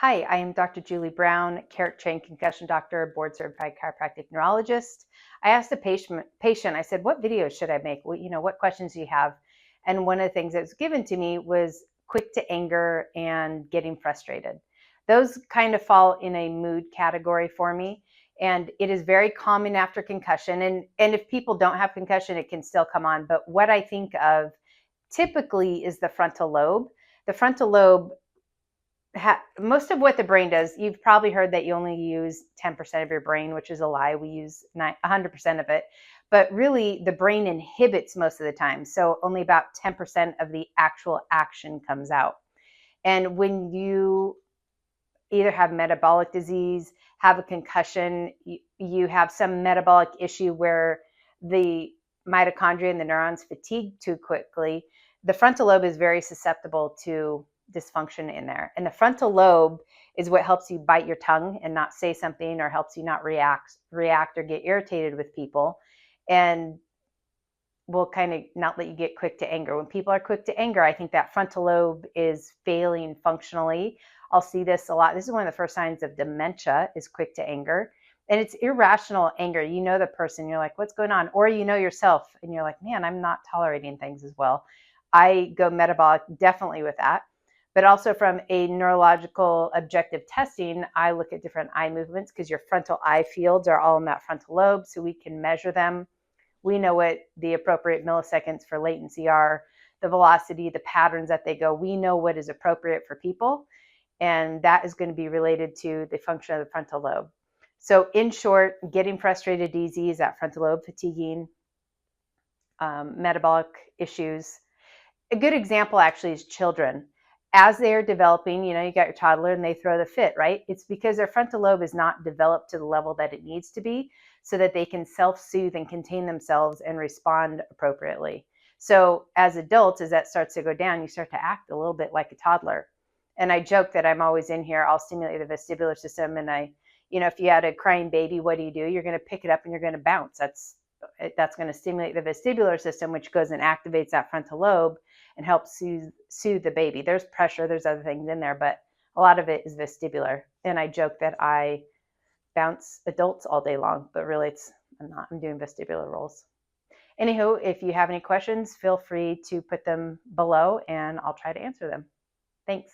Hi, I am Dr. Julie Brown, trained concussion doctor, board certified chiropractic neurologist. I asked the patient, I said, what videos should I make? What questions do you have? And one of the things that was given to me was quick to anger and getting frustrated. Those kind of fall in a mood category for me. And it is very common after concussion. And if people don't have concussion, it can still come on. But what I think of typically is the frontal lobe. The frontal lobe, most of what the brain does, you've probably heard that you only use 10% of your brain, which is a lie. We use 100% of it. But really, the brain inhibits most of the time. So only about 10% of the actual action comes out. And when you either have metabolic disease, have a concussion, you have some metabolic issue where the mitochondria and the neurons fatigue too quickly, the frontal lobe is very susceptible to dysfunction in there. And the frontal lobe is what helps you bite your tongue and not say something, or helps you not react or get irritated with people, and will kind of not let you get quick to anger. When people are quick to anger, I think that frontal lobe is failing functionally. I'll see this a lot. This is one of the first signs of dementia, is quick to anger. And it's irrational anger. You know the person, you're like, what's going on? Or you know yourself and you're like, man, I'm not tolerating things as well. I go metabolic definitely with that. But also from a neurological objective testing, I look at different eye movements because your frontal eye fields are all in that frontal lobe, so we can measure them. We know what the appropriate milliseconds for latency are, the velocity, the patterns that they go. We know what is appropriate for people, and that is going to be related to the function of the frontal lobe. So in short, getting frustrated easy is that frontal lobe fatiguing, metabolic issues. A good example actually is children. As they're developing, you got your toddler and they throw the fit, right? It's because their frontal lobe is not developed to the level that it needs to be, so that they can self-soothe and contain themselves and respond appropriately. So as adults, as that starts to go down, you start to act a little bit like a toddler. And I joke that I'm always in here, I'll stimulate the vestibular system, and if you had a crying baby, what do? You're going to pick it up and you're going to bounce. That's going to stimulate the vestibular system, which goes and activates that frontal lobe and helps soothe the baby. There's pressure, there's other things in there, but a lot of it is vestibular. And I joke that I bounce adults all day long, but really I'm doing vestibular rolls. Anywho, if you have any questions, feel free to put them below and I'll try to answer them. Thanks.